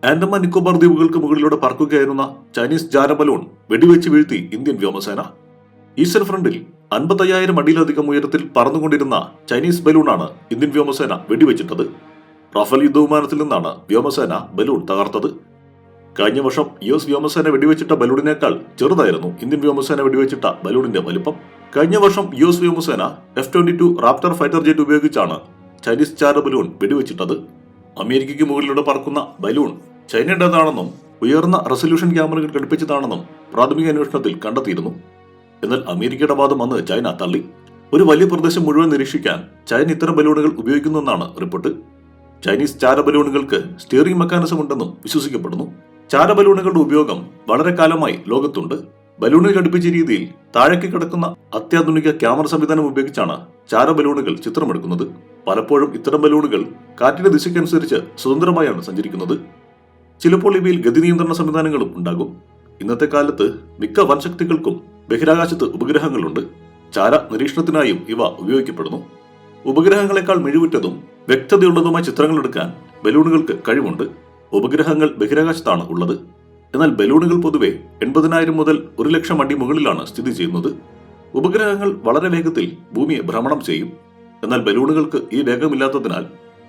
ആൻഡമാൻ നിക്കോബാർ ദ്വീപുകൾക്ക് മുകളിലൂടെ പറക്കുകയായിരുന്ന Chinese ജാര balloon വെടിവെച്ച് വീഴ്ത്തി ഇന്ത്യൻ വ്യോമസേന. ഈസ്റ്റേൺ ഫ്രണ്ടിൽ 55,000 അടിയിലധികം ഉയരത്തിൽ പറന്നുകൊണ്ടിരുന്ന ചൈനീസ് ബലൂണാണ് ഇന്ത്യൻ വ്യോമസേന വെടിവെച്ചിട്ടത്. റഫേൽ യുദ്ധവിമാനത്തിൽ നിന്നാണ് വ്യോമസേന ബലൂൺ തകർത്തത്. കഴിഞ്ഞ വർഷം US വ്യോമസേന വെടിവെച്ചിട്ട ബലൂണിനേക്കാൾ ചെറുതായിരുന്നു ഇന്ത്യൻ വ്യോമസേന വെടിവെച്ചിട്ട ബലൂണിന്റെ വലിപ്പം. കഴിഞ്ഞ വർഷം US വ്യോമസേന F-22 റാപ്റ്റർ ഫൈറ്റർ ജെറ്റ് ഉപയോഗിച്ചാണ് ചൈനീസ് ജാര ബലൂൺ വെടിവെച്ചിട്ടത്. അമേരിക്കയ്ക്ക് മുകളിലൂടെ പറക്കുന്ന ബലൂൺ ചൈനയുടേതാണെന്നും ഉയർന്ന റെസല്യൂഷൻ ക്യാമറകൾ ഘടിപ്പിച്ചതാണെന്നും പ്രാഥമിക അന്വേഷണത്തിൽ കണ്ടെത്തിയിരുന്നു. എന്നാൽ അമേരിക്കയുടെ വാദം അന്ന് ചൈന തള്ളി. ഒരു വലിയ പ്രദേശം മുഴുവൻ നിരീക്ഷിക്കാൻ ചൈന ഇത്തരം ബലൂണുകൾ ഉപയോഗിക്കുന്നെന്നാണ് റിപ്പോർട്ട്. ചൈനീസ് ചാര ബലൂണുകൾക്ക് സ്റ്റിയറിംഗ് മെക്കാനിസം ഉണ്ടെന്നും വിശ്വസിക്കപ്പെടുന്നു. ചാര ബലൂണുകളുടെ ഉപയോഗം വളരെ കാലമായി ലോകത്തുണ്ട്. ബലൂണിൽ ഘടിപ്പിച്ച രീതിയിൽ താഴേക്ക് കിടക്കുന്ന അത്യാധുനിക ക്യാമറ സംവിധാനം ഉപയോഗിച്ചാണ് ചാര ബലൂണുകൾ ചിത്രമെടുക്കുന്നത്. പലപ്പോഴും ഇത്തരം ബലൂണുകൾ കാറ്റിന്റെ ദിശയ്ക്കനുസരിച്ച് സ്വതന്ത്രമായാണ് സഞ്ചരിക്കുന്നത്. ചിലപ്പോൾ ഇവയിൽ ഗതി നിയന്ത്രണ സംവിധാനങ്ങളും ഉണ്ടാകും. ഇന്നത്തെ കാലത്ത് മിക്ക വൻശക്തികൾക്കും ബഹിരാകാശത്ത് ഉപഗ്രഹങ്ങളുണ്ട്. ചാര നിരീക്ഷണത്തിനായും ഇവ ഉപയോഗിക്കപ്പെടുന്നു. ഉപഗ്രഹങ്ങളെക്കാൾ മിഴിവുറ്റതും വ്യക്തതയുള്ളതുമായ ചിത്രങ്ങൾ എടുക്കാൻ ബലൂണുകൾക്ക് കഴിവുണ്ട്. ഉപഗ്രഹങ്ങൾ ബഹിരാകാശത്താണ് ഉള്ളത്. എന്നാൽ ബലൂണുകൾ പൊതുവെ 80,000 മുതൽ 1,00,000 അടി മുകളിലാണ് സ്ഥിതി ചെയ്യുന്നത്. ഉപഗ്രഹങ്ങൾ വളരെ വേഗത്തിൽ ഭൂമിയെ ഭ്രമണം ചെയ്യും. എന്നാൽ ബലൂണുകൾക്ക് ഈ വേഗമില്ലാത്തതിനാൽ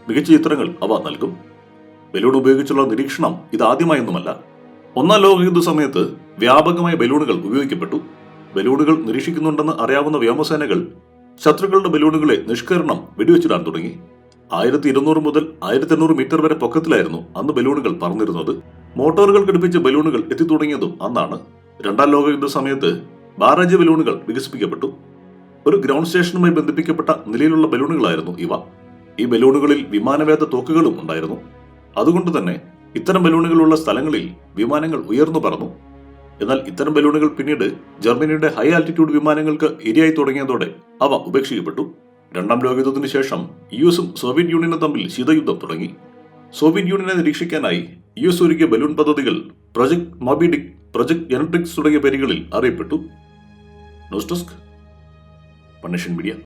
മികച്ച ചിത്രങ്ങൾ അവ നൽകും. ബലൂൺ ഉപയോഗിച്ചുള്ള നിരീക്ഷണം ഇതാദ്യമായൊന്നുമല്ല. ഒന്നാം ലോകയുദ്ധ സമയത്ത് വ്യാപകമായ ബലൂണുകൾ ഉപയോഗിക്കപ്പെട്ടു. ബലൂണുകൾ നിരീക്ഷിക്കുന്നുണ്ടെന്ന് അറിയാവുന്ന വ്യോമസേനകൾ ശത്രുക്കളുടെ ബലൂണുകളെ നിഷ്കരണം വെടിവെച്ചിടാൻ തുടങ്ങി. 1200 മുതൽ 1800 മീറ്റർ വരെ പൊക്കത്തിലായിരുന്നു അന്ന് ബലൂണുകൾ പറന്നിരുന്നത്. മോട്ടോറുകൾ ഘടിപ്പിച്ച ബലൂണുകൾ എത്തിത്തുടങ്ങിയതും അന്നാണ്. രണ്ടാം ലോകയുദ്ധ സമയത്ത് ബാരേജ് ബലൂണുകൾ വികസിപ്പിക്കപ്പെട്ടു. ഒരു ഗ്രൗണ്ട് സ്റ്റേഷനുമായി ബന്ധിപ്പിക്കപ്പെട്ട നിലയിലുള്ള ബലൂണുകളായിരുന്നു ഇവ. ഈ ബലൂണുകളിൽ വിമാനവേധ തോക്കുകളും ഉണ്ടായിരുന്നു. അതുകൊണ്ട് തന്നെ ഇത്തരം ബലൂണുകളുള്ള സ്ഥലങ്ങളിൽ വിമാനങ്ങൾ ഉയർന്നു പറന്നു. എന്നാൽ ഇത്തരം ബലൂണുകൾ പിന്നീട് ജർമ്മനിയുടെ ഹൈ ആൾട്ടിറ്റ്യൂഡ് വിമാനങ്ങൾക്ക് ഇരയായി തുടങ്ങിയതോടെ അവ ഉപേക്ഷിക്കപ്പെട്ടു. രണ്ടാം ലോകയുദ്ധത്തിന് ശേഷം US-ഉം സോവിയറ്റ് യൂണിയനും തമ്മിൽ ശീതയുദ്ധം തുടങ്ങി. സോവിയറ്റ് യൂണിയനെ നിരീക്ഷിക്കാനായി US ഒരുക്കിയ ബലൂൺ പദ്ധതികൾ project Moby Dick, project Genetrix തുടങ്ങിയ പേരുകളിൽ അറിയപ്പെട്ടു. ന്യൂസ് ഡെസ്ക്, പണ്ണേഷ്യൻ മീഡിയ.